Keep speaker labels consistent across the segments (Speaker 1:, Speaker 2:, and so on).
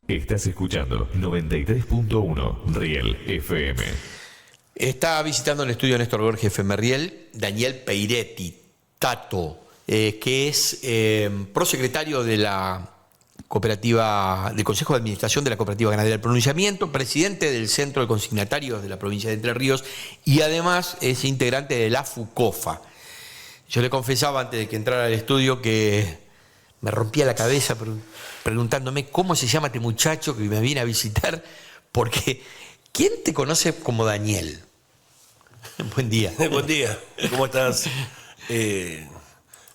Speaker 1: Estás escuchando 93.1 Riel FM.
Speaker 2: Está visitando el estudio Néstor Borges FM Riel, Daniel Peiretti, Tato, que es prosecretario de la cooperativa, del Consejo de Administración de la Cooperativa Ganadera del Pronunciamiento, presidente del Centro de Consignatarios de la provincia de Entre Ríos y además es integrante de la FUCOFA. Yo le confesaba antes de que entrara al estudio que me rompía la cabeza preguntándome cómo se llama este muchacho que me viene a visitar, porque ¿quién te conoce como Daniel? Buen día.
Speaker 3: Buen día, ¿cómo estás?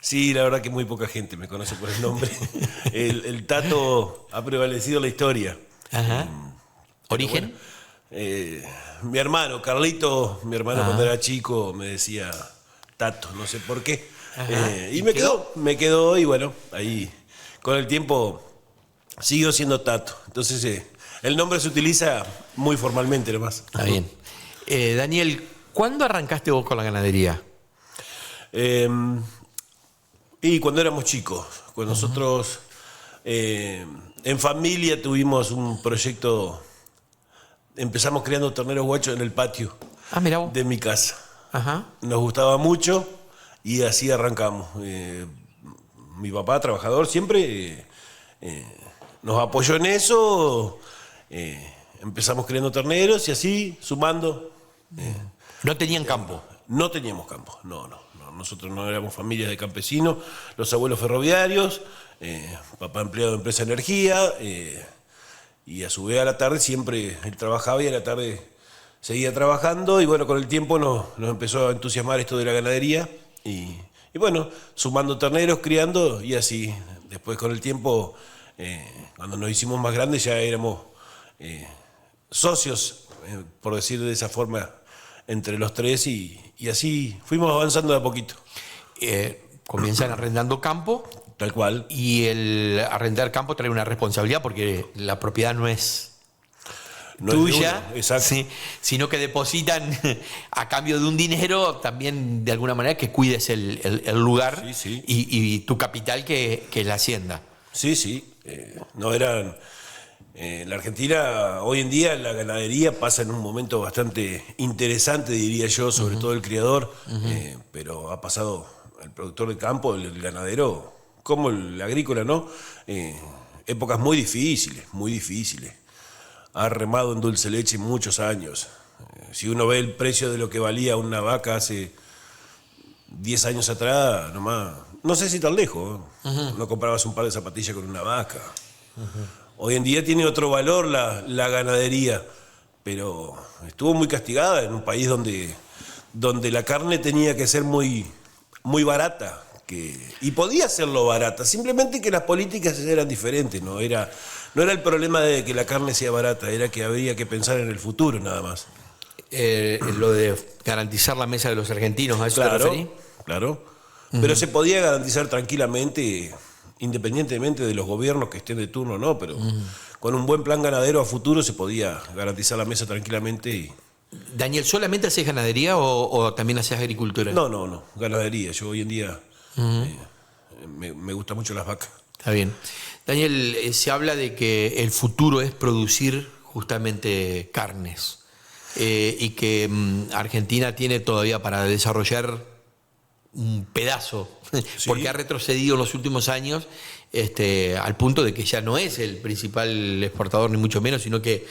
Speaker 3: Sí, la verdad que muy poca gente me conoce por el nombre. El Tato ha prevalecido en la historia.
Speaker 2: Ajá. ¿Origen?
Speaker 3: Bueno, mi hermano, Carlito, cuando era chico me decía Tato, no sé por qué. Y me quedó y bueno, ahí con el tiempo siguió siendo Tato. Entonces el nombre se utiliza muy formalmente nomás.
Speaker 2: Está bien. Daniel, ¿cuándo arrancaste vos con la ganadería?
Speaker 3: Y cuando éramos chicos, cuando nosotros en familia tuvimos un proyecto, empezamos criando terneros guachos en el patio
Speaker 2: Mirá vos.
Speaker 3: de mi casa.
Speaker 2: Ajá.
Speaker 3: Nos gustaba mucho y así arrancamos. Mi papá, trabajador, siempre nos apoyó en eso. Empezamos criando terneros y así, sumando.
Speaker 2: ¿No tenían campo?
Speaker 3: No teníamos campo, no. Nosotros no éramos familias de campesinos, los abuelos ferroviarios, papá empleado de empresa de energía, y a su vez a la tarde siempre él trabajaba y a la tarde seguía trabajando, y bueno, con el tiempo nos empezó a entusiasmar esto de la ganadería, y bueno, sumando terneros, criando, y así, después con el tiempo, cuando nos hicimos más grandes ya éramos socios, por decir de esa forma, entre los tres y así fuimos avanzando de a poquito.
Speaker 2: Comienzan arrendando campo.
Speaker 3: Tal cual.
Speaker 2: Y el arrendar campo trae una responsabilidad porque la propiedad no es tuya,
Speaker 3: exacto.
Speaker 2: Sí, sino que depositan a cambio de un dinero también de alguna manera que cuides el lugar.
Speaker 3: Sí.
Speaker 2: Y tu capital que es la hacienda.
Speaker 3: Sí. No eran... la Argentina, hoy en día, la ganadería pasa en un momento bastante interesante, diría yo, sobre todo el criador, pero ha pasado el productor de campo, el ganadero, como el agrícola, ¿no? Épocas muy difíciles. Ha remado en dulce leche muchos años. Si uno ve el precio de lo que valía una vaca hace 10 años atrás, nomás, no sé si tan lejos, no comprabas un par de zapatillas con una vaca. Hoy en día tiene otro valor la ganadería, pero estuvo muy castigada en un país donde la carne tenía que ser muy barata, y podía serlo barata, simplemente que las políticas eran diferentes, no era el problema de que la carne sea barata, era que había que pensar en el futuro nada más.
Speaker 2: Lo de garantizar la mesa de los argentinos, ¿a eso te referís?
Speaker 3: Claro, pero se podía garantizar tranquilamente, independientemente de los gobiernos que estén de turno o no, pero con un buen plan ganadero a futuro se podía garantizar la mesa tranquilamente.
Speaker 2: Daniel, ¿solamente haces ganadería o también haces agricultura?
Speaker 3: No, ganadería. Yo hoy en día me gustan mucho las vacas.
Speaker 2: Está bien. Daniel, se habla de que el futuro es producir justamente carnes y que Argentina tiene todavía para desarrollar un pedazo,
Speaker 3: Sí.
Speaker 2: porque ha retrocedido en los últimos años al punto de que ya no es el principal exportador ni mucho menos, sino que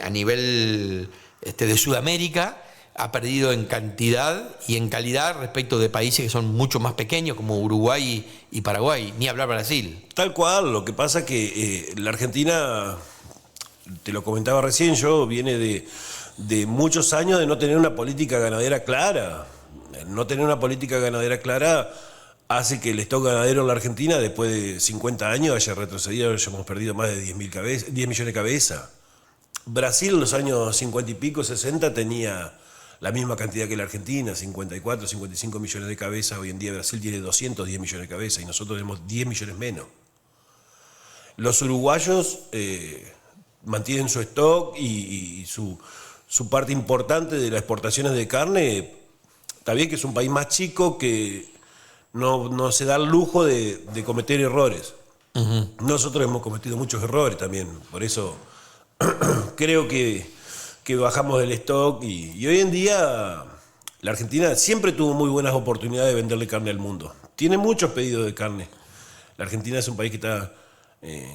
Speaker 2: a nivel de Sudamérica ha perdido en cantidad y en calidad respecto de países que son mucho más pequeños como Uruguay y Paraguay, ni hablar Brasil.
Speaker 3: Tal cual, lo que pasa es que la Argentina, te lo comentaba recién yo, viene de muchos años de no tener una política ganadera clara. No tener una política ganadera clara hace que el stock ganadero en la Argentina, después de 50 años, haya retrocedido, hayamos perdido más de 10 millones de cabezas. Brasil en los años 50 y pico, 60, tenía la misma cantidad que la Argentina, 54, 55 millones de cabezas. Hoy en día Brasil tiene 210 millones de cabezas y nosotros tenemos 10 millones menos. Los uruguayos mantienen su stock y su parte importante de las exportaciones de carne. Está bien que es un país más chico que no se da el lujo de cometer errores. Nosotros hemos cometido muchos errores también, por eso creo que bajamos del stock y hoy en día la Argentina siempre tuvo muy buenas oportunidades de venderle carne al mundo. Tiene muchos pedidos de carne. La Argentina es un país que está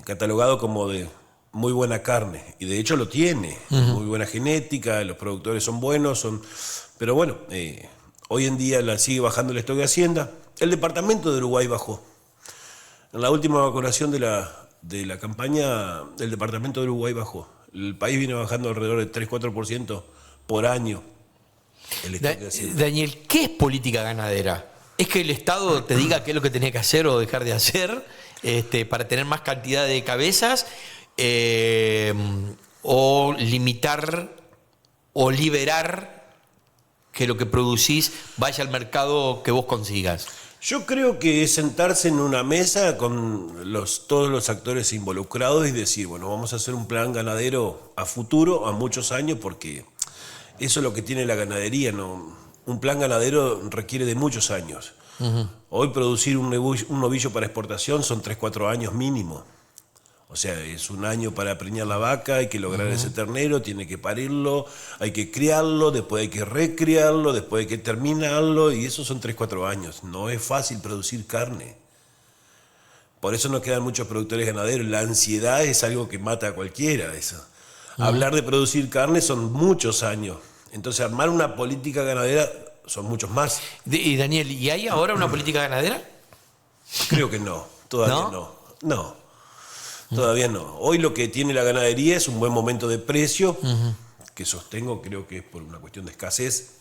Speaker 3: catalogado como de muy buena carne y de hecho lo tiene, muy buena genética, los productores son buenos, pero bueno, hoy en día sigue bajando el stock de Hacienda. El departamento de Uruguay bajó. En la última vacunación de la campaña, el departamento de Uruguay bajó. El país viene bajando alrededor del 3-4% por año. El stock de Hacienda.
Speaker 2: Daniel, ¿qué es política ganadera? ¿Es que el Estado te diga qué es lo que tenés que hacer o dejar de hacer para tener más cantidad de cabezas? ¿O limitar o liberar que lo que producís vaya al mercado que vos consigas?
Speaker 3: Yo creo que es sentarse en una mesa con todos los actores involucrados y decir, bueno, vamos a hacer un plan ganadero a futuro, a muchos años, porque eso es lo que tiene la ganadería, ¿no? Un plan ganadero requiere de muchos años. Hoy producir un novillo para exportación son 3-4 años mínimo. O sea, es un año para preñar la vaca, hay que lograr ese ternero, tiene que parirlo, hay que criarlo, después hay que recriarlo, después hay que terminarlo, y eso son 3-4 años. No es fácil producir carne. Por eso nos quedan muchos productores ganaderos. La ansiedad es algo que mata a cualquiera, eso. Hablar de producir carne son muchos años. Entonces, armar una política ganadera son muchos más.
Speaker 2: Y Daniel, ¿y hay ahora una política ganadera?
Speaker 3: Creo que no, todavía no. No. Todavía no. Hoy lo que tiene la ganadería es un buen momento de precio, que sostengo, creo que es por una cuestión de escasez.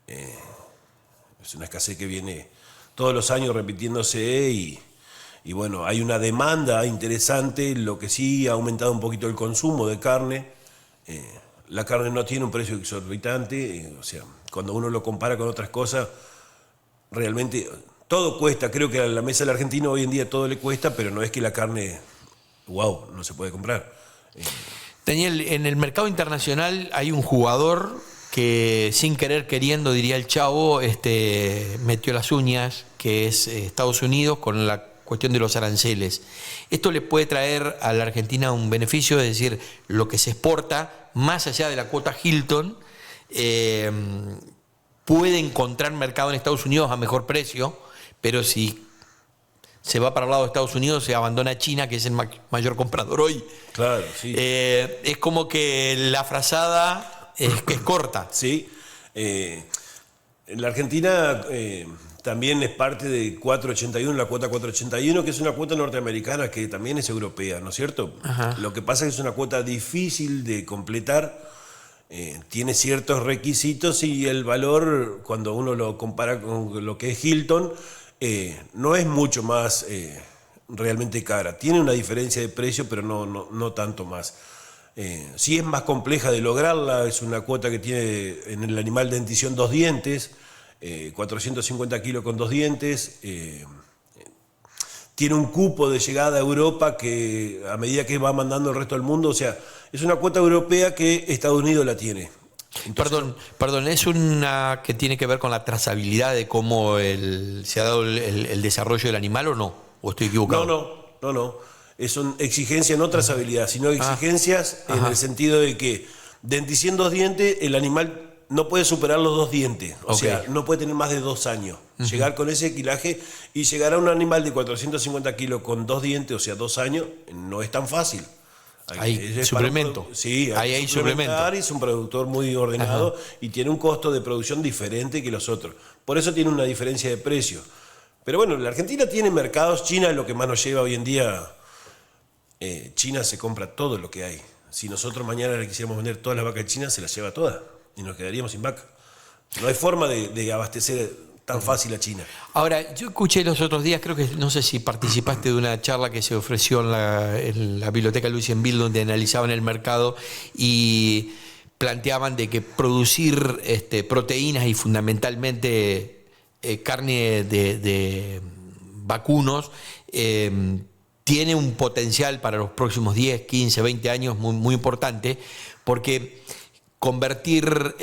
Speaker 3: Es una escasez que viene todos los años repitiéndose y bueno, hay una demanda interesante, lo que sí ha aumentado un poquito el consumo de carne. La carne no tiene un precio exorbitante, o sea, cuando uno lo compara con otras cosas, realmente todo cuesta. Creo que a la mesa del argentino hoy en día todo le cuesta, pero no es que la carne... wow, no se puede comprar.
Speaker 2: Daniel, en el mercado internacional hay un jugador que sin querer queriendo, diría el Chavo, metió las uñas, que es Estados Unidos con la cuestión de los aranceles. Esto le puede traer a la Argentina un beneficio, es decir, lo que se exporta, más allá de la cuota Hilton, puede encontrar mercado en Estados Unidos a mejor precio, pero si se va para el lado de Estados Unidos, se abandona a China, que es el mayor comprador hoy.
Speaker 3: Claro, sí.
Speaker 2: Es como que la frazada es corta.
Speaker 3: Sí. En la Argentina también es parte de 481, la cuota 481, que es una cuota norteamericana que también es europea, ¿no es cierto?
Speaker 2: Ajá.
Speaker 3: Lo que pasa es que es una cuota difícil de completar, tiene ciertos requisitos y el valor, cuando uno lo compara con lo que es Hilton, no es mucho más realmente cara. Tiene una diferencia de precio, pero no tanto más. Sí es más compleja de lograrla, es una cuota que tiene en el animal de dentición 2 dientes, 450 kilos con 2 dientes, tiene un cupo de llegada a Europa que a medida que va mandando el resto del mundo, o sea, es una cuota europea que Estados Unidos la tiene. Entonces,
Speaker 2: Perdón, ¿es una que tiene que ver con la trazabilidad de cómo se ha dado el desarrollo del animal o no? ¿O estoy equivocado?
Speaker 3: No. Es una exigencia, no trazabilidad, sino exigencias en el sentido de que dentición 2 dientes, el animal no puede superar los 2 dientes. O sea, no puede tener más de 2 años. Llegar con ese equilaje y llegar a un animal de 450 kilos con 2 dientes, o sea, 2 años, no es tan fácil.
Speaker 2: Hay suplemento.
Speaker 3: Sí, hay suplemento. Es un productor muy ordenado y tiene un costo de producción diferente que los otros. Por eso tiene una diferencia de precio. Pero bueno, la Argentina tiene mercados. China es lo que más nos lleva hoy en día. China se compra todo lo que hay. Si nosotros mañana le quisiéramos vender todas las vacas de China, se las lleva todas y nos quedaríamos sin vaca. No hay forma de abastecer tan fácil a China.
Speaker 2: Ahora, yo escuché los otros días, creo que no sé si participaste de una charla que se ofreció en la Biblioteca Luis Enville, donde analizaban el mercado y planteaban de que producir proteínas y fundamentalmente carne de vacunos tiene un potencial para los próximos 10, 15, 20 años muy, muy importante, porque convertir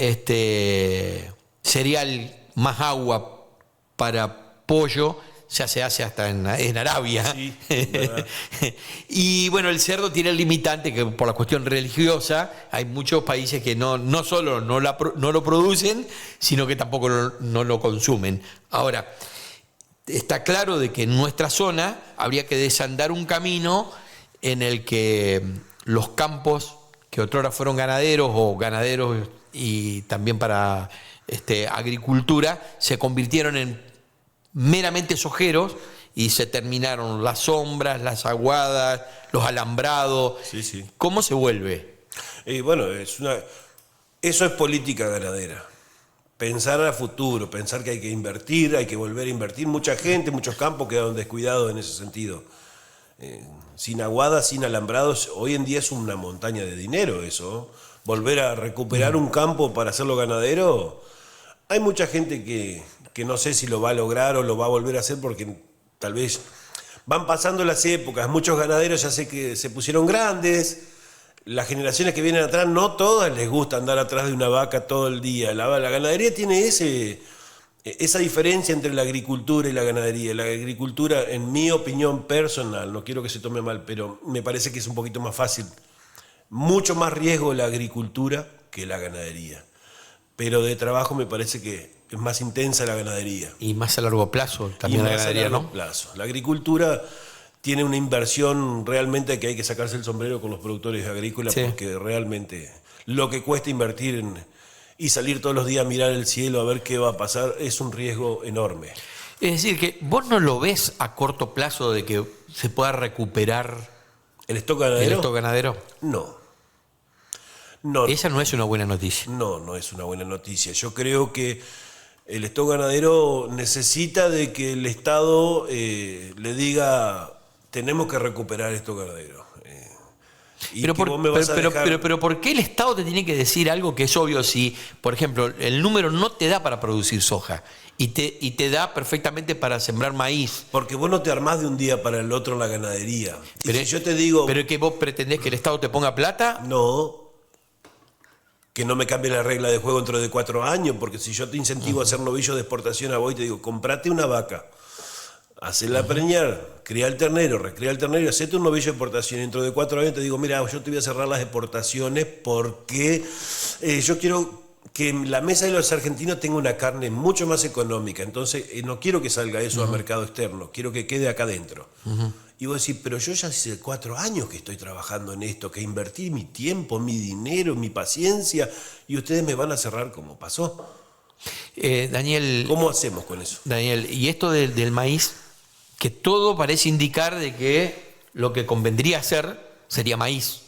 Speaker 2: cereal más agua para pollo ya se hace hasta en Arabia.
Speaker 3: Sí, verdad.
Speaker 2: Y bueno, el cerdo tiene el limitante que por la cuestión religiosa hay muchos países que no solo no lo producen, sino que tampoco no lo consumen. Ahora, está claro de que en nuestra zona habría que desandar un camino en el que los campos que otrora fueron ganaderos o ganaderos y también para agricultura se convirtieron en meramente sojeros y se terminaron las sombras, las aguadas, los alambrados.
Speaker 3: Sí, sí.
Speaker 2: ¿Cómo se vuelve?
Speaker 3: Bueno, eso es política ganadera. Pensar a futuro, pensar que hay que invertir, hay que volver a invertir. Mucha gente, muchos campos quedaron descuidados en ese sentido. Sin aguadas, sin alambrados, hoy en día es una montaña de dinero eso. Volver a recuperar un campo para hacerlo ganadero, hay mucha gente que no sé si lo va a lograr o lo va a volver a hacer porque tal vez van pasando las épocas, muchos ganaderos ya sé que se pusieron grandes, las generaciones que vienen atrás no todas les gusta andar atrás de una vaca todo el día, la ganadería tiene esa diferencia entre la agricultura y la ganadería. La agricultura, en mi opinión personal, no quiero que se tome mal, pero me parece que es un poquito más fácil, mucho más riesgo la agricultura que la ganadería, pero de trabajo me parece que es más intensa la ganadería.
Speaker 2: Y más a largo plazo también la ganadería, ¿no?
Speaker 3: Plazo. La agricultura tiene una inversión realmente que hay que sacarse el sombrero con los productores agrícolas, sí, porque realmente lo que cuesta invertir y salir todos los días a mirar el cielo a ver qué va a pasar es un riesgo enorme.
Speaker 2: Es decir, que vos no lo ves a corto plazo de que se pueda recuperar
Speaker 3: ¿el stock ganadero?
Speaker 2: ¿El stock ganadero?
Speaker 3: No.
Speaker 2: Esa no es una buena noticia.
Speaker 3: No es una buena noticia. Yo creo que el stock ganadero necesita de que el Estado le diga, tenemos que recuperar el stock ganadero.
Speaker 2: Pero ¿por qué el Estado te tiene que decir algo que es obvio si, por ejemplo, el número no te da para producir soja y te da perfectamente para sembrar maíz?
Speaker 3: Porque vos no te armás de un día para el otro en la ganadería. Pero si yo te digo...
Speaker 2: ¿Pero que vos pretendés que el Estado te ponga plata?
Speaker 3: No. Que no me cambie la regla de juego dentro de 4 años, porque si yo te incentivo a hacer novillos de exportación a vos y te digo, comprate una vaca, hacela preñar, cría el ternero, recría el ternero, hacete un novillo de exportación y dentro de 4 años te digo, mira, yo te voy a cerrar las exportaciones porque yo quiero que la mesa de los argentinos tenga una carne mucho más económica, entonces no quiero que salga eso a mercado externo, quiero que quede acá adentro. Y vos decís, pero yo ya hace 4 años que estoy trabajando en esto, que invertí mi tiempo, mi dinero, mi paciencia, y ustedes me van a cerrar como pasó.
Speaker 2: Daniel,
Speaker 3: ¿cómo hacemos con eso?
Speaker 2: Daniel, y esto del maíz, que todo parece indicar de que lo que convendría hacer sería maíz,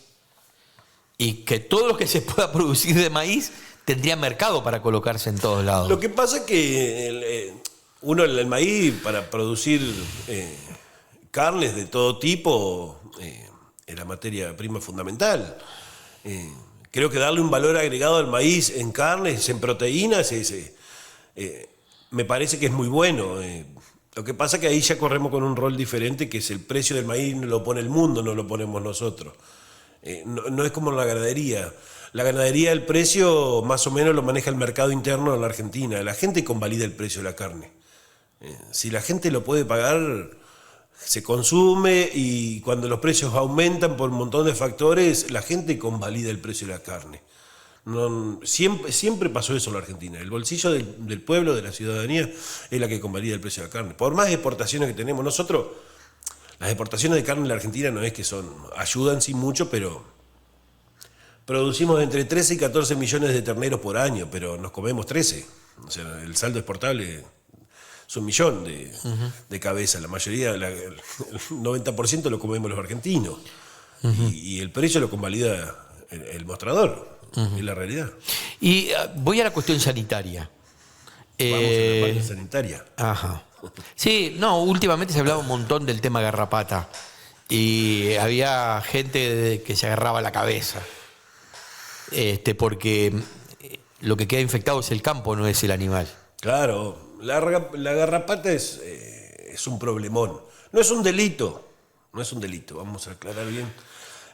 Speaker 2: y que todo lo que se pueda producir de maíz tendría mercado para colocarse en todos lados.
Speaker 3: Lo que pasa es que el maíz para producir... carnes de todo tipo es la materia prima fundamental. Creo que darle un valor agregado al maíz en carnes, en proteínas, me parece que es muy bueno. Lo que pasa es que ahí ya corremos con un rol diferente, que es el precio del maíz lo pone el mundo, no lo ponemos nosotros. No es como la ganadería. La ganadería, el precio más o menos lo maneja el mercado interno en la Argentina. La gente convalida el precio de la carne. Si la gente lo puede pagar... se consume y cuando los precios aumentan por un montón de factores, la gente convalida el precio de la carne. Siempre pasó eso en la Argentina. El bolsillo del pueblo, de la ciudadanía, es la que convalida el precio de la carne. Por más exportaciones que tenemos, nosotros, las exportaciones de carne en la Argentina no es que ayudan sí mucho, pero producimos entre 13 y 14 millones de terneros por año, pero nos comemos 13. O sea, el saldo exportable... es 1 millón de cabezas, la mayoría, el 90% lo comemos los argentinos. Y el precio lo convalida el mostrador, es la realidad.
Speaker 2: Y voy a la cuestión sanitaria.
Speaker 3: Vamos a la parte sanitaria.
Speaker 2: Ajá. Sí, no, últimamente se hablaba un montón del tema garrapata y había gente que se agarraba la cabeza, porque lo que queda infectado es el campo, no es el animal.
Speaker 3: Claro. La garrapata es un problemón. No es un delito, vamos a aclarar bien.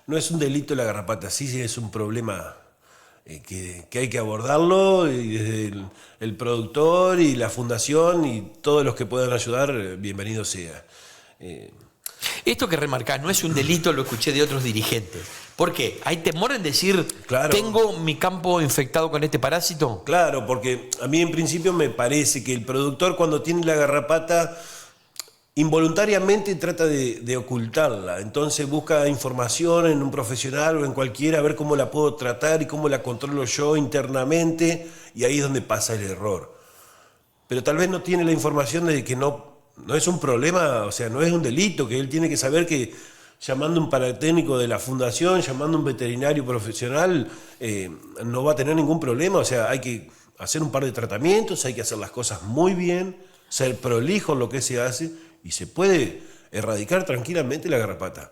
Speaker 3: No es un delito la garrapata, sí es un problema que hay que abordarlo, y desde el productor y la fundación y todos los que puedan ayudar, bienvenido sea.
Speaker 2: Esto que remarcás no es un delito, lo escuché de otros dirigentes. ¿Por qué? ¿Hay temor en decir,
Speaker 3: Claro.
Speaker 2: tengo mi campo infectado con este parásito?
Speaker 3: Claro, porque a mí en principio me parece que el productor, cuando tiene la garrapata, involuntariamente trata de ocultarla. Entonces busca información en un profesional o en cualquiera, a ver cómo la puedo tratar y cómo la controlo yo internamente, y ahí es donde pasa el error. Pero tal vez no tiene la información de que no es un problema, o sea, no es un delito, que él tiene que saber que llamando a un paratécnico de la fundación, llamando a un veterinario profesional, no va a tener ningún problema. O sea, hay que hacer un par de tratamientos, hay que hacer las cosas muy bien, ser prolijo en lo que se hace, y se puede erradicar tranquilamente la garrapata.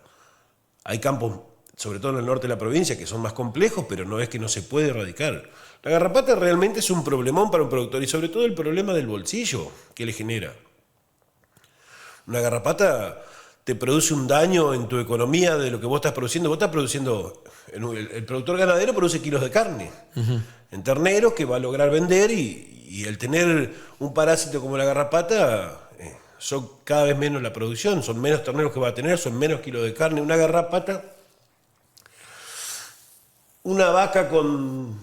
Speaker 3: Hay campos, sobre todo en el norte de la provincia, que son más complejos, pero no es que no se puede erradicar. La garrapata realmente es un problemón para un productor, y sobre todo el problema del bolsillo que le genera. Una garrapata te produce un daño en tu economía de lo que vos estás produciendo. Vos estás produciendo, el productor ganadero produce kilos de carne, en terneros que va a lograr vender, y el tener un parásito como la garrapata, son cada vez menos la producción, son menos terneros que va a tener, son menos kilos de carne. Una garrapata, una vaca con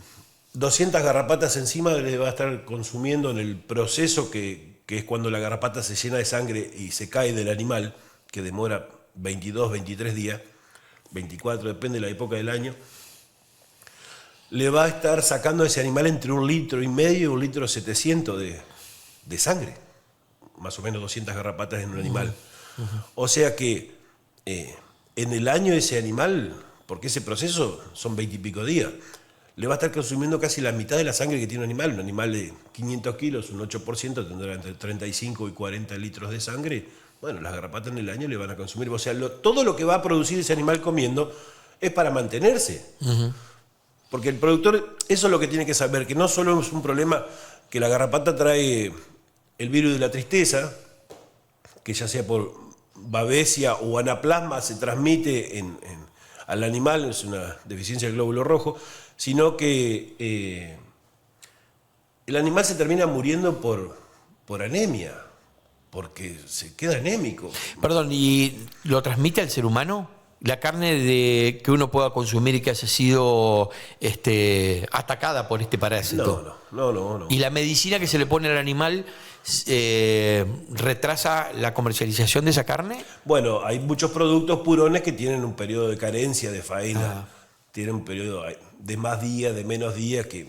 Speaker 3: 200 garrapatas encima le va a estar consumiendo en el proceso que es cuando la garrapata se llena de sangre y se cae del animal, que demora 22, 23 días, 24, depende de la época del año. Le va a estar sacando a ese animal entre 1,5 litros y 1,7 litros de sangre. Más o menos 200 garrapatas en un animal. O sea que en el año ese animal, porque ese proceso son 20 y pico días, le va a estar consumiendo casi la mitad de la sangre que tiene un animal. Un animal de 500 kilos, un 8%, tendrá entre 35 y 40 litros de sangre. Bueno, las garrapatas en el año le van a consumir. O sea, todo lo que va a producir ese animal comiendo es para mantenerse. Porque el productor, eso es lo que tiene que saber, que no solo es un problema que la garrapata trae el virus de la tristeza, que ya sea por babesia o anaplasma se transmite al animal, es una deficiencia del glóbulo rojo, sino que el animal se termina muriendo por anemia, porque se queda anémico.
Speaker 2: Perdón, ¿y lo transmite al ser humano? La carne que uno pueda consumir y que haya sido atacada por este parásito.
Speaker 3: No.
Speaker 2: ¿Y la medicina que se le pone al animal retrasa la comercialización de esa carne?
Speaker 3: Bueno, hay muchos productos purones que tienen un periodo de carencia de faena. Tienen un periodo de más días, de menos días, que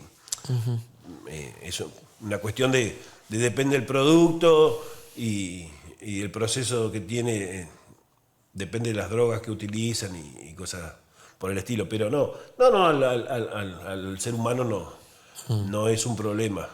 Speaker 3: es una cuestión de depende del producto y el proceso que tiene, depende de las drogas que utilizan y cosas por el estilo. Pero no, al ser humano no es un problema.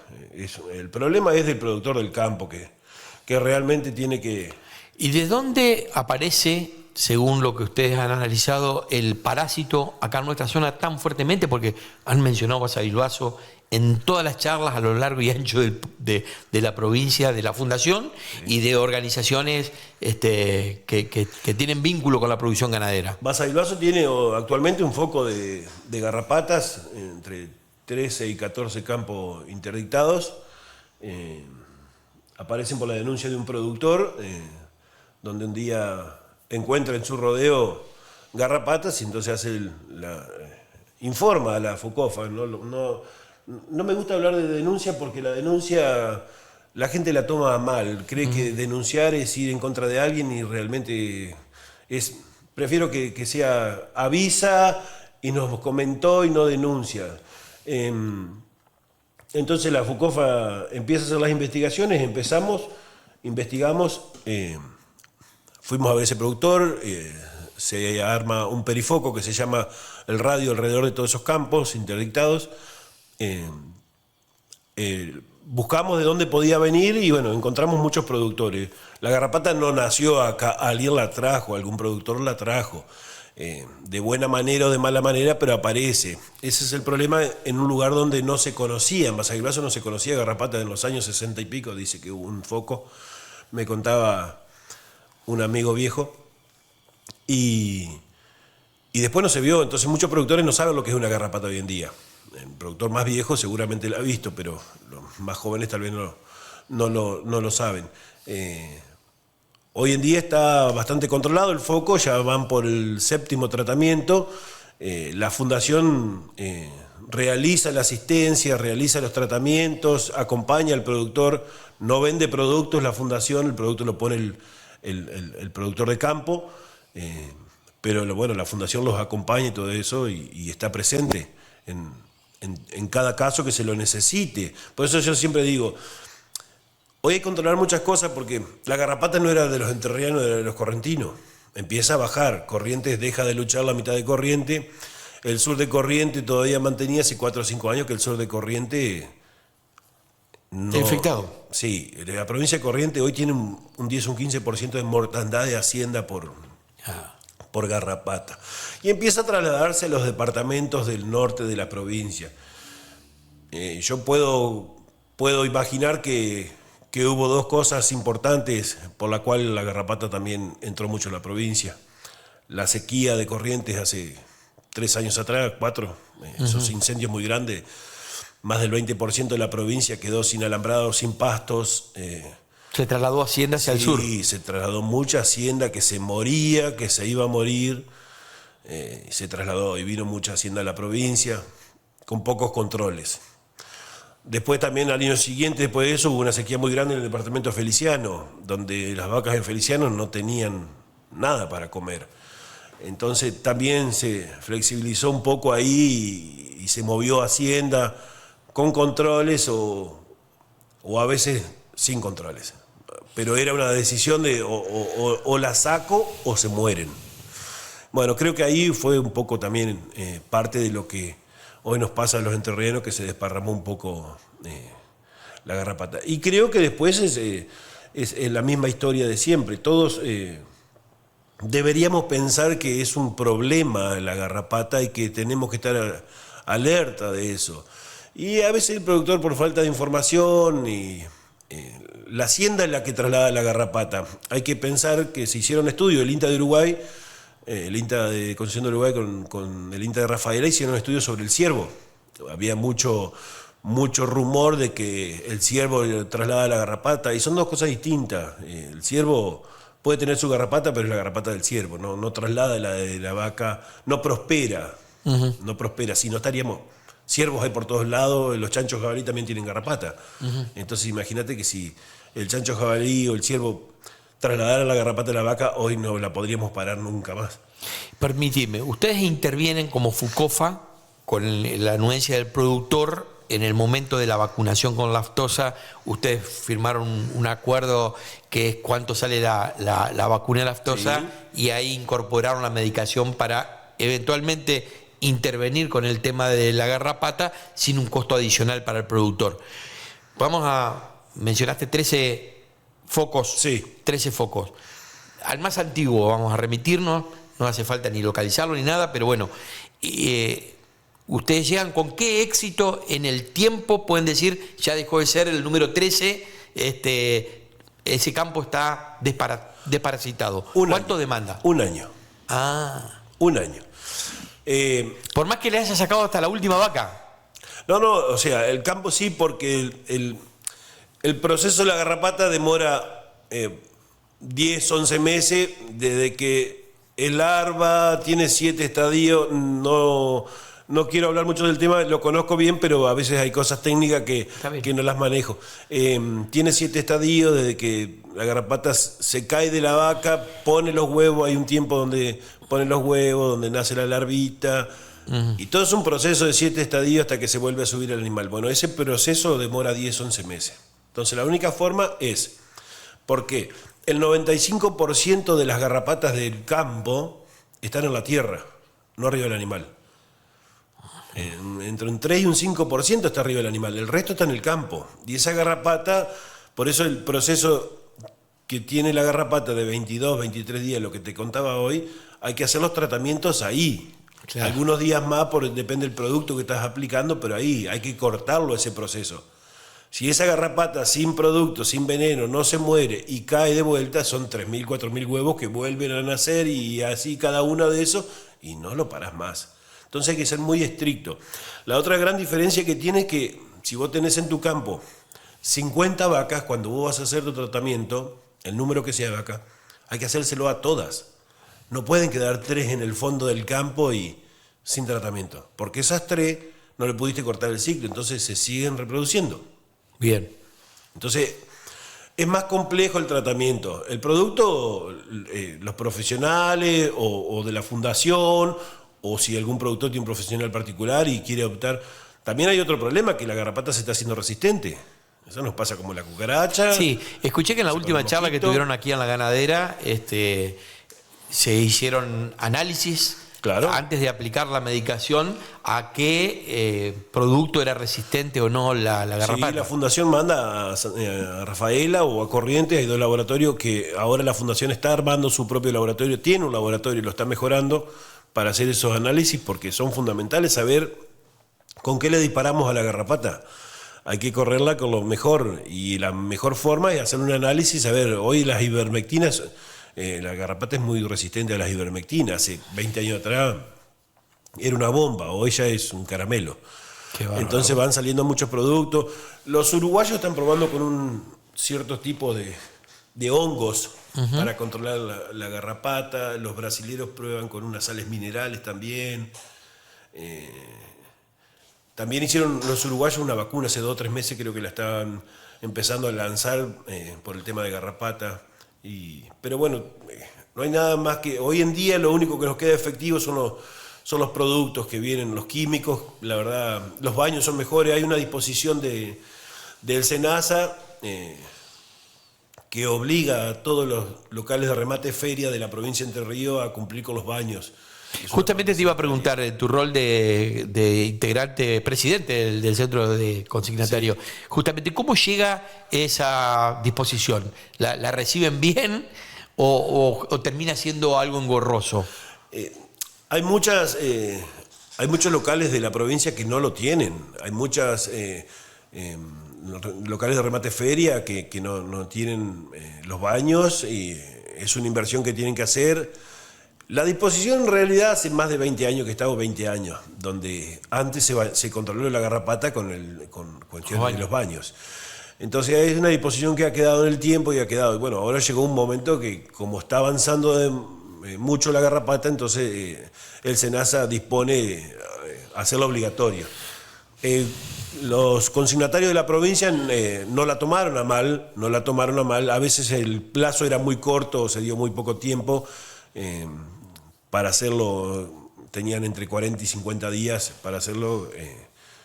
Speaker 3: El problema es del productor del campo, que realmente tiene que...
Speaker 2: ¿Y de dónde aparece, según lo que ustedes han analizado, el parásito acá en nuestra zona tan fuertemente? Porque han mencionado Basavilbaso en todas las charlas a lo largo y ancho de la provincia, de la fundación y de organizaciones que tienen vínculo con la producción ganadera.
Speaker 3: Basavilbaso tiene actualmente un foco de garrapatas entre 13 y 14 campos interdictados. Aparecen por la denuncia de un productor, donde un día encuentra en su rodeo garrapatas y entonces informa a la FUCOFA. No me gusta hablar de denuncia porque la denuncia la gente la toma mal, cree que denunciar es ir en contra de alguien, y realmente prefiero que sea avisa y nos comentó y no denuncia. Entonces la FUCOFA empieza a hacer las investigaciones, investigamos, fuimos a ver ese productor, se arma un perifoco que se llama el radio alrededor de todos esos campos interdictados. Buscamos de dónde podía venir y bueno, encontramos muchos productores. La garrapata no nació acá, alguien la trajo, algún productor la trajo, de buena manera o de mala manera, pero aparece. Ese es el problema en un lugar donde no se conocía. En Basavilbaso no se conocía garrapata en los años 60 y pico, dice que hubo un foco, me contaba un amigo viejo, y después no se vio. Entonces muchos productores no saben lo que es una garrapata hoy en día. El productor más viejo seguramente lo ha visto, pero los más jóvenes tal vez no lo saben. Hoy en día está bastante controlado el foco, ya van por el 7º tratamiento. La fundación realiza la asistencia, realiza los tratamientos, acompaña al productor, no vende productos la fundación, el producto lo pone el productor de campo, pero bueno, la fundación los acompaña y todo eso y está presente en cada caso que se lo necesite. Por eso yo siempre digo, hoy hay que controlar muchas cosas porque la garrapata no era de los entrerrianos, era de los correntinos. Empieza a bajar, Corrientes deja de luchar la mitad de Corrientes, el sur de Corrientes todavía mantenía hace 4 o 5 años que el sur de Corrientes no...
Speaker 2: Infectado.
Speaker 3: Sí, la provincia de Corrientes hoy tiene un 10 o un 15% de mortandad de hacienda por garrapata. Y empieza a trasladarse a los departamentos del norte de la provincia. Yo puedo imaginar que hubo 2 cosas importantes por la cual la garrapata también entró mucho en la provincia. La sequía de Corrientes hace 3 años atrás, 4, esos incendios muy grandes, más del 20% de la provincia quedó sin alambrado, sin pastos.
Speaker 2: Se trasladó hacienda hacia el sur.
Speaker 3: Sí, se trasladó mucha hacienda que se moría, que se iba a morir. Se trasladó y vino mucha hacienda a la provincia con pocos controles. Después también al año siguiente, después de eso, hubo una sequía muy grande en el departamento de Feliciano, donde las vacas de Feliciano no tenían nada para comer. Entonces también se flexibilizó un poco ahí y se movió hacienda con controles o a veces sin controles. Pero era una decisión de o la saco o se mueren. Bueno, creo que ahí fue un poco también parte de lo que hoy nos pasa a los entrerrianos, que se desparramó un poco la garrapata. Y creo que después es la misma historia de siempre. Todos deberíamos pensar que es un problema la garrapata y que tenemos que estar alerta de eso. Y a veces el productor, por falta de información y la hacienda es la que traslada la garrapata. Hay que pensar que se hicieron estudios, el INTA de Uruguay, el INTA de Concepción de Uruguay con el INTA de Rafaela hicieron estudios sobre el ciervo. Había mucho rumor de que el ciervo traslada la garrapata y son 2 cosas distintas. El ciervo puede tener su garrapata, pero es la garrapata del ciervo, no traslada la de la vaca, no prospera, no prospera, si no estaríamos... Ciervos hay por todos lados, los chanchos jabalí también tienen garrapata. Entonces imagínate que si el chancho jabalí o el ciervo trasladara la garrapata de la vaca, hoy no la podríamos parar nunca más.
Speaker 2: Permitime, ustedes intervienen como FUCOFA con la anuencia del productor en el momento de la vacunación con laftosa. Ustedes firmaron un acuerdo que es cuánto sale la vacuna de laftosa, sí, y ahí incorporaron la medicación para eventualmente intervenir con el tema de la garrapata sin un costo adicional para el productor. Mencionaste 13 focos.
Speaker 3: Sí.
Speaker 2: 13 focos. Al más antiguo vamos a remitirnos, no hace falta ni localizarlo ni nada, pero bueno, ustedes llegan con qué éxito en el tiempo, pueden decir, ya dejó de ser el número 13, ese campo está desparasitado. ¿Cuánto demanda?
Speaker 3: 1 año. 1 año.
Speaker 2: Por más que le haya sacado hasta la última vaca.
Speaker 3: No, o sea, el campo sí, porque el proceso de la garrapata demora 10, 11 meses, desde que el larva tiene 7 estadios. No quiero hablar mucho del tema, lo conozco bien, pero a veces hay cosas técnicas que no las manejo. Tiene 7 estadios, desde que la garrapata se cae de la vaca, pone los huevos, hay un tiempo donde pone los huevos, donde nace la larvita, y todo es un proceso de 7 estadios hasta que se vuelve a subir el animal. Bueno, ese proceso demora 10, 11 meses. Entonces la única forma es, porque el 95% de las garrapatas del campo están en la tierra, no arriba del animal. Entre un 3 y un 5% está arriba del animal, el resto está en el campo. Y esa garrapata, por eso el proceso que tiene la garrapata de 22, 23 días, lo que te contaba hoy, hay que hacer los tratamientos ahí. Claro. Algunos días más, depende del producto que estás aplicando, pero ahí hay que cortarlo ese proceso. Si esa garrapata sin producto, sin veneno, no se muere y cae de vuelta, son 3.000, 4.000 huevos que vuelven a nacer y así cada uno de esos, y no lo parás más. Entonces hay que ser muy estricto. La otra gran diferencia que tiene es que si vos tenés en tu campo 50 vacas, cuando vos vas a hacer tu tratamiento, el número que sea de vaca, hay que hacérselo a todas. No pueden quedar 3 en el fondo del campo y sin tratamiento, porque esas 3 no le pudiste cortar el ciclo, entonces se siguen reproduciendo.
Speaker 2: Bien.
Speaker 3: Entonces, es más complejo el tratamiento. El producto, los profesionales o de la fundación, o si algún productor tiene un profesional particular y quiere optar. También hay otro problema, que la garrapata se está haciendo resistente. Eso nos pasa como la cucaracha.
Speaker 2: Sí, escuché que en la última charla que tuvieron aquí en La Ganadera, se hicieron análisis.
Speaker 3: Claro.
Speaker 2: Antes de aplicar la medicación, a qué producto era resistente o no la garrapata.
Speaker 3: Sí, la fundación manda a Rafaela o a Corrientes, hay 2 laboratorios que ahora la fundación está armando su propio laboratorio, tiene un laboratorio y lo está mejorando para hacer esos análisis, porque son fundamentales saber con qué le disparamos a la garrapata. Hay que correrla con lo mejor, y la mejor forma es hacer un análisis, a ver, hoy las ivermectinas... la garrapata es muy resistente a las ivermectinas. Hace 20 años atrás era una bomba, hoy ya es un caramelo. Entonces van saliendo muchos productos. Los uruguayos están probando con un cierto tipo de hongos para controlar la garrapata. Los brasileños prueban con unas sales minerales también. También hicieron los uruguayos una vacuna hace 2 o 3 meses, creo que la estaban empezando a lanzar por el tema de garrapata. Pero bueno, no hay nada más que... Hoy en día lo único que nos queda efectivo son los productos que vienen, los químicos. La verdad, los baños son mejores. Hay una disposición del SENASA que obliga a todos los locales de remate feria de la provincia de Entre Ríos a cumplir con los baños.
Speaker 2: Justamente te iba a preguntar, tu rol de integrante, presidente del centro de consignatario, justamente, ¿cómo llega esa disposición? ¿La reciben bien o termina siendo algo engorroso?
Speaker 3: Hay muchos locales de la provincia que no lo tienen. Hay muchos locales de remate feria que no tienen los baños, y es una inversión que tienen que hacer. La disposición en realidad hace más de 20 años que estamos, 20 años, donde antes se controló la garrapata con cuestiones de los baños. Entonces es una disposición que ha quedado en el tiempo y ha quedado. Bueno, ahora llegó un momento que, como está avanzando mucho la garrapata, entonces el SENASA dispone a hacerlo obligatorio. Los consignatarios de la provincia no la tomaron a mal, a veces el plazo era muy corto, se dio muy poco tiempo. Para hacerlo, tenían entre 40 y 50 días para hacerlo,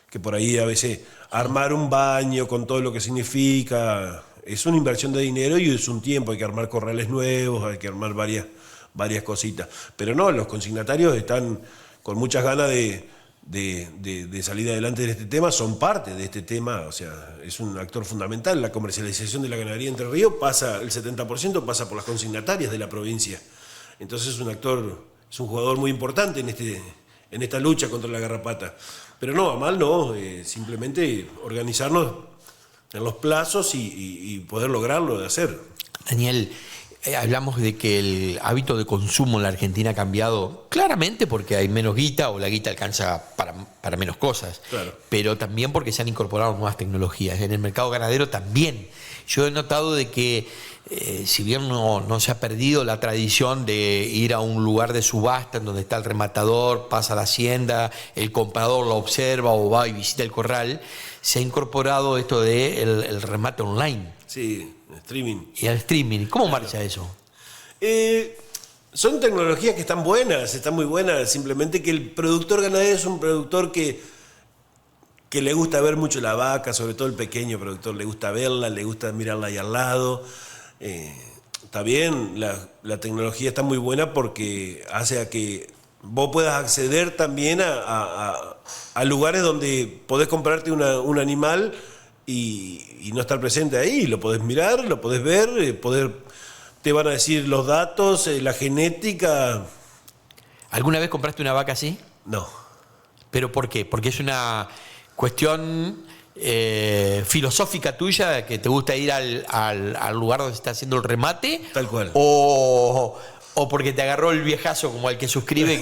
Speaker 3: que por ahí a veces armar un baño con todo lo que significa, es una inversión de dinero y es un tiempo, hay que armar corrales nuevos, hay que armar varias cositas. Pero no, los consignatarios están con muchas ganas de salir adelante en este tema, son parte de este tema, o sea, es un actor fundamental. La comercialización de la ganadería Entre Ríos el 70% pasa por las consignatarias de la provincia. Entonces es un jugador muy importante en esta lucha contra la garrapata. Pero no, a mal no, simplemente organizarnos en los plazos y poder lograrlo de hacer.
Speaker 2: Daniel, hablamos de que el hábito de consumo en la Argentina ha cambiado claramente porque hay menos guita, o la guita alcanza para menos cosas,
Speaker 3: claro.
Speaker 2: Pero también porque se han incorporado nuevas tecnologías. En el mercado ganadero también. Yo he notado de que si bien no se ha perdido la tradición de ir a un lugar de subasta en donde está el rematador, pasa a la hacienda, el comprador lo observa o va y visita el corral, se ha incorporado esto de el remate online.
Speaker 3: Sí, streaming.
Speaker 2: Y el streaming. ¿Cómo marcha eso?
Speaker 3: Son tecnologías que están muy buenas, simplemente que el productor ganadero es un productor que le gusta ver mucho la vaca, sobre todo el pequeño productor, le gusta verla, le gusta mirarla ahí al lado. Está bien, la tecnología está muy buena porque hace a que vos puedas acceder también a lugares donde podés comprarte un animal y no estar presente ahí. Lo podés mirar, lo podés ver, te van a decir los datos, la genética.
Speaker 2: ¿Alguna vez compraste una vaca así?
Speaker 3: No.
Speaker 2: ¿Pero por qué? Porque es una cuestión filosófica tuya, que te gusta ir al lugar donde se está haciendo el remate.
Speaker 3: Tal cual.
Speaker 2: O o porque te agarró el viejazo como el que suscribe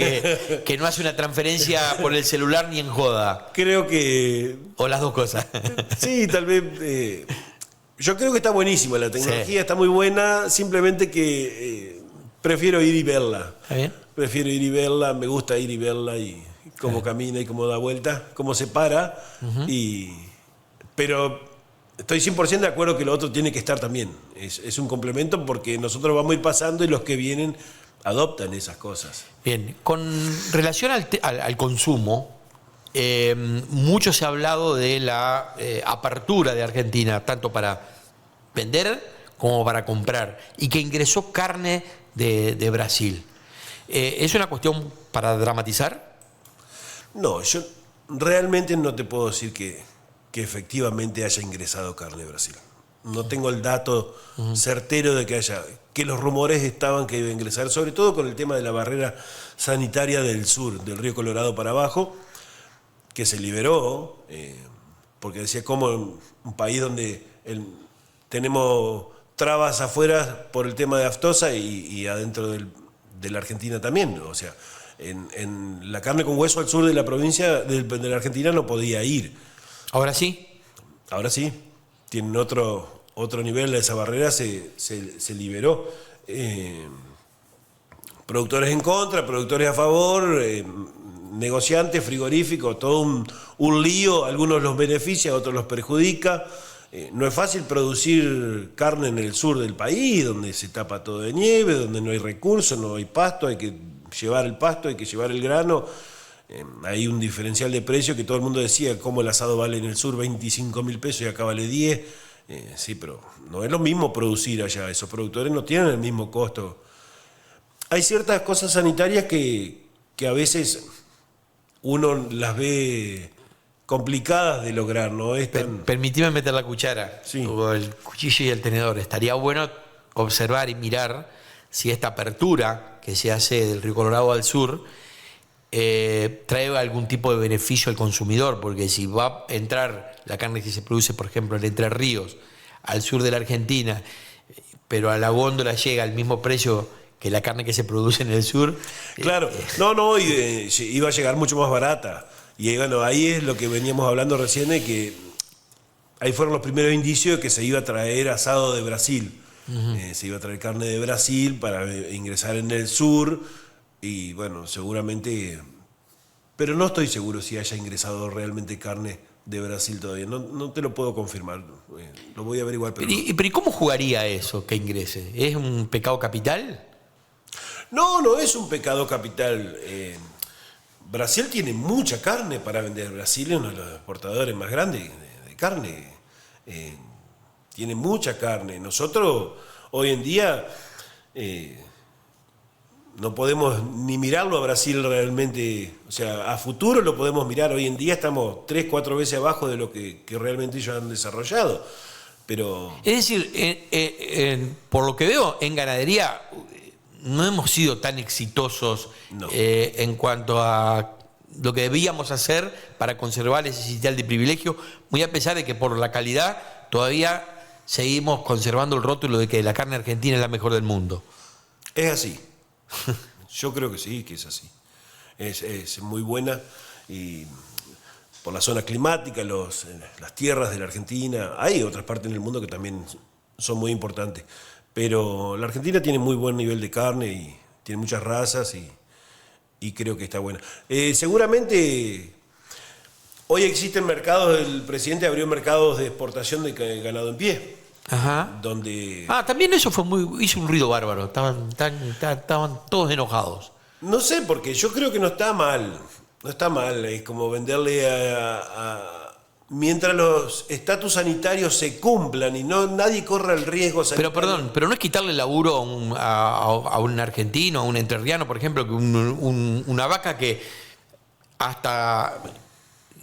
Speaker 2: que no hace una transferencia por el celular ni en joda.
Speaker 3: Creo que...
Speaker 2: O las dos cosas.
Speaker 3: Sí, tal vez... yo creo que está buenísima la tecnología, está muy buena, simplemente que prefiero ir y verla.
Speaker 2: ¿Está bien?
Speaker 3: Prefiero ir y verla, me gusta ir y verla y cómo camina y cómo da vuelta, cómo se para. Pero estoy 100% de acuerdo que lo otro tiene que estar también. Es un complemento porque nosotros vamos a ir pasando y los que vienen adoptan esas cosas.
Speaker 2: Bien, con relación al consumo, mucho se ha hablado de la apertura de Argentina, tanto para vender como para comprar, y que ingresó carne de Brasil. ¿Es una cuestión para dramatizar?
Speaker 3: No, yo realmente no te puedo decir que efectivamente haya ingresado carne de Brasil. No tengo el dato certero de que los rumores estaban que iba a ingresar, sobre todo con el tema de la barrera sanitaria del sur, del río Colorado para abajo, que se liberó, porque decía como un país donde tenemos trabas afuera por el tema de aftosa y adentro de la Argentina también. O sea, en la carne con hueso al sur de la provincia de la Argentina no podía ir.
Speaker 2: ¿Ahora sí?
Speaker 3: Ahora sí, tienen otro nivel, esa barrera se liberó. Productores en contra, productores a favor, negociantes, frigoríficos, todo un lío, algunos los beneficia, otros los perjudica. No es fácil producir carne en el sur del país, donde se tapa todo de nieve, donde no hay recursos, no hay pasto, hay que llevar el pasto, hay que llevar el grano. Hay un diferencial de precio que todo el mundo decía, cómo el asado vale en el sur 25.000 pesos y acá vale 10. Sí, pero no es lo mismo producir allá, esos productores no tienen el mismo costo. Hay ciertas cosas sanitarias que a veces uno las ve complicadas de lograr, ¿no?
Speaker 2: Permitime meter la cuchara,
Speaker 3: Sí.
Speaker 2: o el cuchillo y el tenedor. Estaría bueno observar y mirar si esta apertura que se hace del río Colorado al sur trae algún tipo de beneficio al consumidor, porque si va a entrar la carne que se produce, por ejemplo, en Entre Ríos, al sur de la Argentina, pero a la góndola llega al mismo precio que la carne que se produce en el sur.
Speaker 3: Claro, iba a llegar mucho más barata. Y bueno, ahí es lo que veníamos hablando recién, de que ahí fueron los primeros indicios de que se iba a traer asado de Brasil. Se iba a traer carne de Brasil para ingresar en el sur. Y bueno, seguramente, pero no estoy seguro si haya ingresado realmente carne de Brasil todavía. No te lo puedo confirmar. Lo voy a averiguar.
Speaker 2: Pero ¿y cómo jugaría eso que ingrese? ¿Es un pecado capital?
Speaker 3: No es un pecado capital. Brasil tiene mucha carne para vender. Brasil es uno de los exportadores más grandes de carne. Tiene mucha carne. Nosotros hoy en día no podemos ni mirarlo a Brasil realmente. O sea, a futuro lo podemos mirar. Hoy en día estamos 3-4 veces abajo de lo que realmente ellos han desarrollado. Pero...
Speaker 2: Es decir, por lo que veo, en ganadería no hemos sido tan exitosos
Speaker 3: No.
Speaker 2: En cuanto a lo que debíamos hacer para conservar ese sitial de privilegio, muy a pesar de que por la calidad todavía seguimos conservando el rótulo de que la carne argentina es la mejor del mundo.
Speaker 3: Es así. Yo creo que sí, que es así. Es muy buena y por la zona climática, las tierras de la Argentina, hay otras partes en el mundo que también son muy importantes. Pero la Argentina tiene muy buen nivel de carne y tiene muchas razas y creo que está buena. Seguramente hoy existen mercados, el presidente abrió mercados de exportación de ganado en pie.
Speaker 2: Ajá.
Speaker 3: Donde...
Speaker 2: También eso hizo un ruido bárbaro, estaban todos enojados.
Speaker 3: No sé, porque yo creo que no está mal. No está mal, es como venderle mientras los estatus sanitarios se cumplan y nadie corra el riesgo sanitario.
Speaker 2: Pero perdón, pero no es quitarle laburo a un argentino, a un entrerriano, por ejemplo, que una vaca que hasta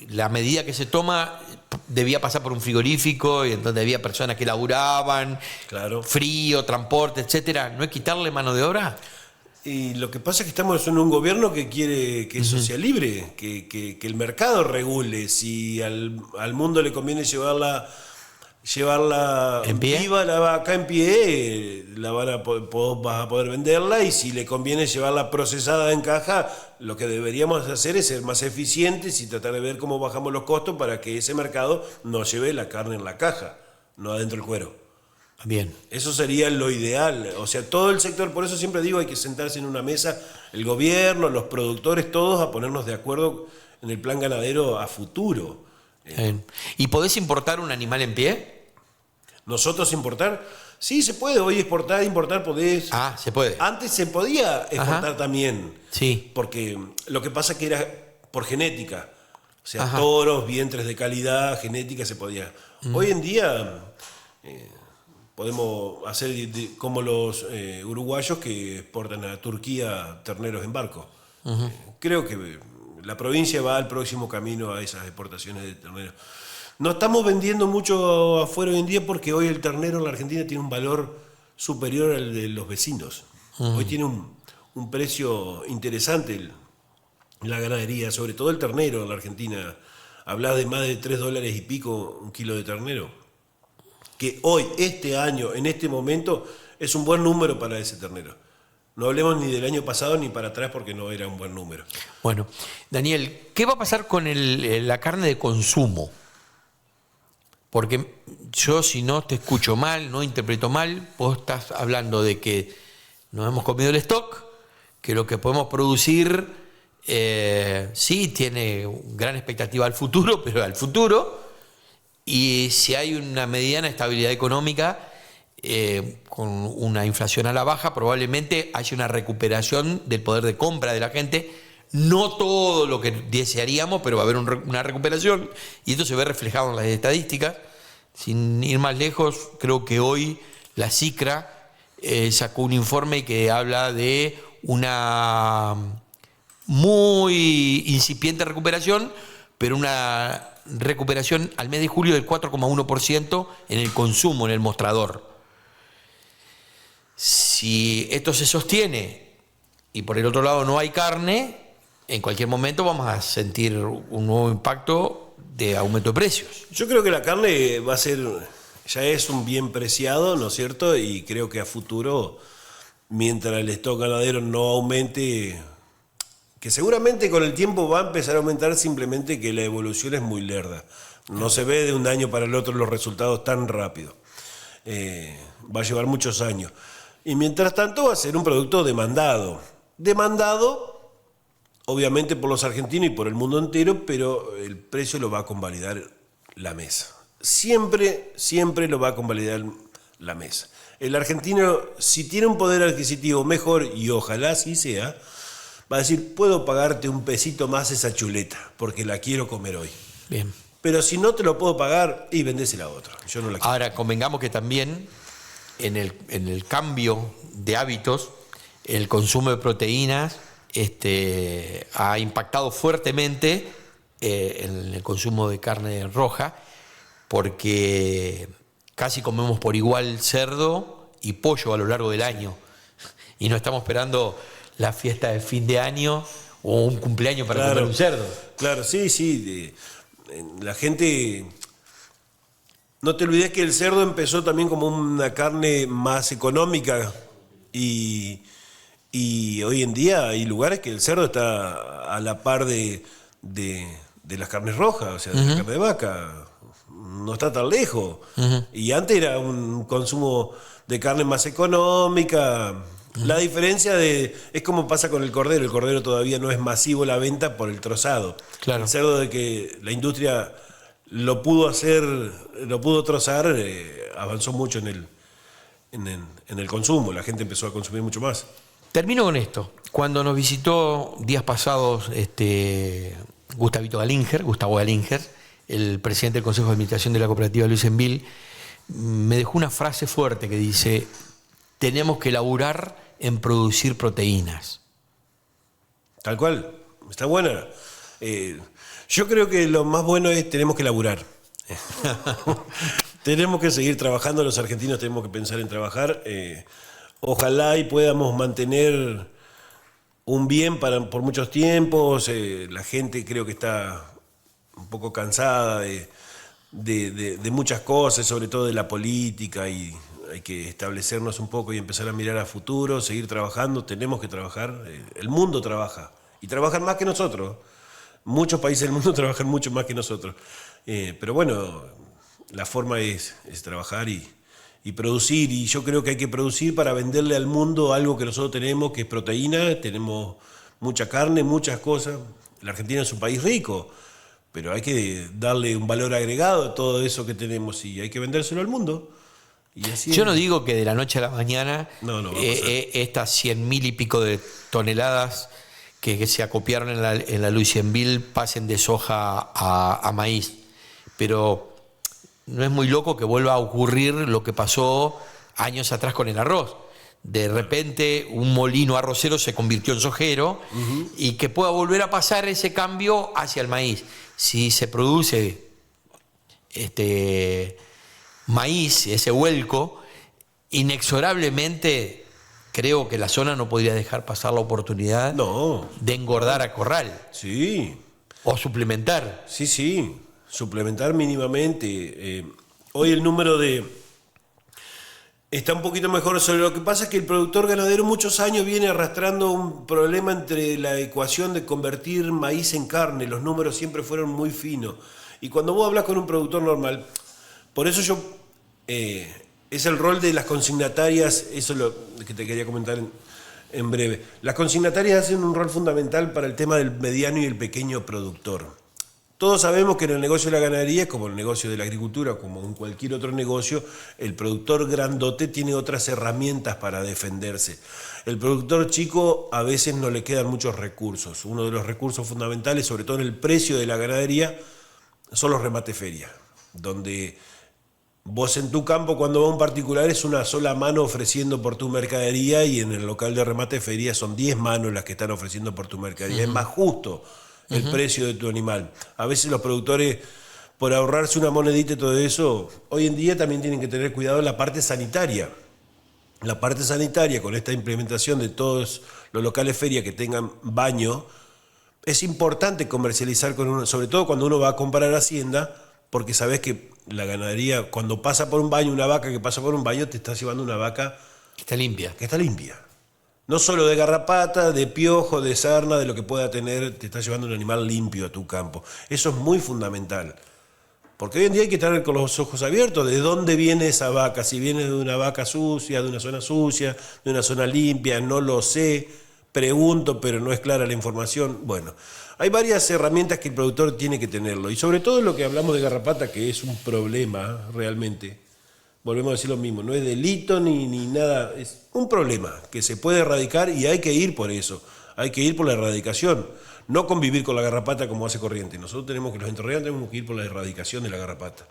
Speaker 2: la medida que se toma debía pasar por un frigorífico y en donde había personas que laburaban,
Speaker 3: Claro.
Speaker 2: frío, transporte, etcétera. ¿No es quitarle mano de obra?
Speaker 3: Y lo que pasa es que estamos en un gobierno que quiere que eso sea libre, que el mercado regule. Si al mundo le conviene llevarla llevarla
Speaker 2: ¿En pie?
Speaker 3: viva la vaca en pie, vas a poder venderla, y si le conviene llevarla procesada en caja, lo que deberíamos hacer es ser más eficientes y tratar de ver cómo bajamos los costos para que ese mercado nos lleve la carne en la caja, no adentro del cuero.
Speaker 2: Bien.
Speaker 3: Eso sería lo ideal. O sea, todo el sector, por eso siempre digo, hay que sentarse en una mesa, el gobierno, los productores, todos a ponernos de acuerdo en el plan ganadero a futuro.
Speaker 2: Bien. ¿Y podés importar un animal en pie?
Speaker 3: ¿Nosotros importar? Sí, se puede. Hoy importar podés.
Speaker 2: Ah, se puede.
Speaker 3: Antes se podía exportar también.
Speaker 2: Sí.
Speaker 3: Porque lo que pasa es que era por genética. O sea,
Speaker 2: Ajá.
Speaker 3: toros, vientres de calidad, genética se podía. Hoy en día podemos hacer como los uruguayos que exportan a Turquía terneros en barco. Creo que la provincia va al próximo camino a esas exportaciones de terneros. No estamos vendiendo mucho afuera hoy en día porque hoy el ternero en la Argentina tiene un valor superior al de los vecinos. Hoy tiene un precio interesante la ganadería, sobre todo el ternero en la Argentina. Habla de más de $3 y pico un kilo de ternero. Que hoy, este año, en este momento, es un buen número para ese ternero. No hablemos ni del año pasado ni para atrás porque no era un buen número.
Speaker 2: Bueno, Daniel, ¿qué va a pasar con la carne de consumo? Porque yo, si no te escucho mal, no interpreto mal, vos estás hablando de que nos hemos comido el stock, que lo que podemos producir sí tiene gran expectativa al futuro, pero al futuro, y si hay una mediana estabilidad económica, con una inflación a la baja, probablemente haya una recuperación del poder de compra de la gente. No todo lo que desearíamos, pero va a haber una recuperación, y esto se ve reflejado en las estadísticas. Sin ir más lejos, creo que hoy la CICRA sacó un informe que habla de una muy incipiente recuperación, pero una recuperación al mes de julio del 4,1% en el consumo, en el mostrador. Si esto se sostiene y por el otro lado no hay carne, en cualquier momento vamos a sentir un nuevo impacto de aumento de precios.
Speaker 3: Yo creo que la carne va a ser, ya es un bien preciado, ¿no es cierto? Y creo que a futuro, mientras el stock ganadero no aumente, que seguramente con el tiempo va a empezar a aumentar, simplemente que la evolución es muy lerda. No se ve de un año para el otro los resultados tan rápido. Va a llevar muchos años. Y mientras tanto va a ser un producto demandado. Demandado, obviamente, por los argentinos y por el mundo entero, pero el precio lo va a convalidar la mesa. Siempre, siempre lo va a convalidar la mesa. El argentino, si tiene un poder adquisitivo mejor, y ojalá así sea, va a decir, puedo pagarte un pesito más esa chuleta, porque la quiero comer hoy.
Speaker 2: Bien.
Speaker 3: Pero si no te lo puedo pagar, y vendésela a otro. Yo no la quiero.
Speaker 2: Ahora, convengamos que también en el cambio de hábitos, el consumo de proteínas ha impactado fuertemente en el consumo de carne roja, porque casi comemos por igual cerdo y pollo a lo largo del año, y no estamos esperando la fiesta de fin de año o un cumpleaños para comer un cerdo.
Speaker 3: Claro, sí. La gente... No te olvides que el cerdo empezó también como una carne más económica y hoy en día hay lugares que el cerdo está a la par de las carnes rojas, o sea, de la carne de vaca. No está tan lejos. Y antes era un consumo de carne más económica. La diferencia es como pasa con el cordero. El cordero todavía no es masivo la venta por el trozado.
Speaker 2: Claro.
Speaker 3: El cerdo, de que la industria lo pudo hacer, lo pudo trozar, avanzó mucho en el consumo. La gente empezó a consumir mucho más.
Speaker 2: Termino con esto. Cuando nos visitó días pasados Gustavo Galinger, el presidente del Consejo de Administración de la cooperativa Luis Envil, me dejó una frase fuerte que dice: tenemos que laburar en producir proteínas.
Speaker 3: Tal cual, está buena. Yo creo que lo más bueno es tenemos que laburar. Tenemos que seguir trabajando, los argentinos tenemos que pensar en trabajar. Ojalá y podamos mantener un bien por muchos tiempos. La gente creo que está un poco cansada de muchas cosas, sobre todo de la política, y hay que establecernos un poco y empezar a mirar a futuro, seguir trabajando, tenemos que trabajar, el mundo trabaja, y trabajan más que nosotros, muchos países del mundo trabajan mucho más que nosotros, pero bueno, la forma es trabajar y producir, y yo creo que hay que producir para venderle al mundo algo que nosotros tenemos, que es proteína, tenemos mucha carne, muchas cosas, la Argentina es un país rico, pero hay que darle un valor agregado a todo eso que tenemos y hay que vendérselo al mundo. Y así
Speaker 2: Yo no digo que de la noche a la mañana
Speaker 3: No va a pasar.
Speaker 2: estas 100.000 y pico de toneladas que se acopiaron en la Louisville pasen de soja a maíz, pero no es muy loco que vuelva a ocurrir lo que pasó años atrás con el arroz. De repente un molino arrocero se convirtió en sojero y que pueda volver a pasar ese cambio hacia el maíz. Si se produce maíz, ese vuelco, inexorablemente creo que la zona no podría dejar pasar la oportunidad
Speaker 3: No,
Speaker 2: de engordar a corral
Speaker 3: sí,
Speaker 2: o suplementar.
Speaker 3: sí, suplementar mínimamente. Hoy el número está un poquito mejor. Sobre lo que pasa es que el productor ganadero muchos años viene arrastrando un problema entre la ecuación de convertir maíz en carne. Los números siempre fueron muy finos. Y cuando vos hablas con un productor normal, por eso es el rol de las consignatarias, eso es lo que te quería comentar en breve. Las consignatarias hacen un rol fundamental para el tema del mediano y el pequeño productor. Todos sabemos que en el negocio de la ganadería, como en el negocio de la agricultura, como en cualquier otro negocio, el productor grandote tiene otras herramientas para defenderse. El productor chico a veces no le quedan muchos recursos. Uno de los recursos fundamentales, sobre todo en el precio de la ganadería, son los remates feria, donde vos en tu campo, cuando va un particular, es una sola mano ofreciendo por tu mercadería, y en el local de remate feria son 10 manos las que están ofreciendo por tu mercadería. Es más justo el precio de tu animal. A veces los productores, por ahorrarse una monedita y todo eso, hoy en día también tienen que tener cuidado en la parte sanitaria. La parte sanitaria, con esta implementación de todos los locales feria que tengan baño, es importante comercializar con uno, sobre todo cuando uno va a comprar hacienda, porque sabés que la ganadería, cuando pasa por un baño, una vaca que pasa por un baño, te está llevando una vaca
Speaker 2: Está limpia.
Speaker 3: que está limpia. No solo de garrapata, de piojo, de sarna, de lo que pueda tener, te está llevando un animal limpio a tu campo. Eso es muy fundamental. Porque hoy en día hay que estar con los ojos abiertos de dónde viene esa vaca, si viene de una vaca sucia, de una zona limpia, no lo sé, pregunto, pero no es clara la información. Bueno, hay varias herramientas que el productor tiene que tenerlo. Y sobre todo lo que hablamos de garrapata, que es un problema realmente. Volvemos a decir lo mismo, no es delito ni nada, es un problema que se puede erradicar y hay que ir por eso, hay que ir por la erradicación, no convivir con la garrapata como hace Corrientes. Nosotros tenemos que, los entrerrianos tenemos que ir por la erradicación de la garrapata.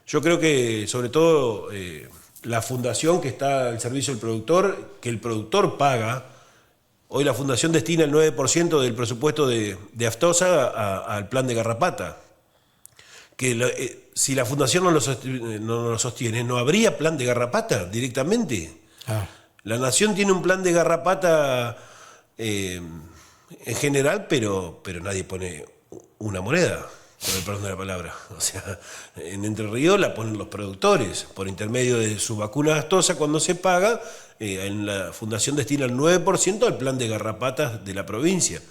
Speaker 3: Yo creo que sobre todo la fundación que está al servicio del productor, que el productor paga, hoy la fundación destina el 9% del presupuesto de Aftosa al plan de garrapata. Que si la fundación no lo sostiene, no habría plan de garrapata directamente. La nación tiene un plan de garrapata en general, pero nadie pone una moneda, con el perdón de la palabra. O sea, en Entre Ríos la ponen los productores, por intermedio de su vacuna Aftosa, cuando se paga, en la fundación destina el 9% al plan de garrapatas de la provincia.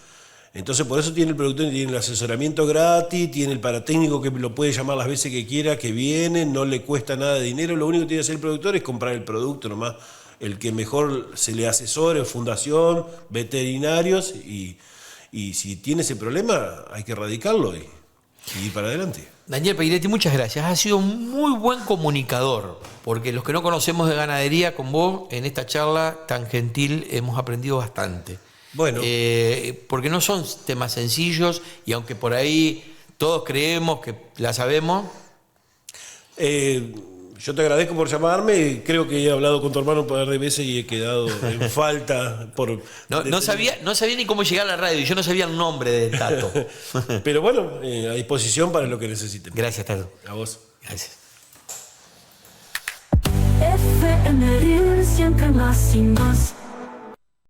Speaker 3: Entonces por eso tiene el productor, tiene el asesoramiento gratis, tiene el paratécnico que lo puede llamar las veces que quiera, que viene, no le cuesta nada de dinero, lo único que tiene que hacer el productor es comprar el producto nomás, el que mejor se le asesore, fundación, veterinarios, y si tiene ese problema hay que erradicarlo y ir para adelante.
Speaker 2: Daniel Peiretti, muchas gracias. Has sido un muy buen comunicador, porque los que no conocemos de ganadería, con vos en esta charla tan gentil hemos aprendido bastante.
Speaker 3: Bueno.
Speaker 2: Porque no son temas sencillos y aunque por ahí todos creemos que la sabemos.
Speaker 3: Yo te agradezco por llamarme, creo que he hablado con tu hermano un par de veces y he quedado en falta por...
Speaker 2: No sabía ni cómo llegar a la radio, yo no sabía el nombre de Tato.
Speaker 3: Pero bueno, a disposición para lo que necesiten.
Speaker 2: Gracias, Tato.
Speaker 3: A vos.
Speaker 2: Gracias.
Speaker 4: FM Rio siempre más y más.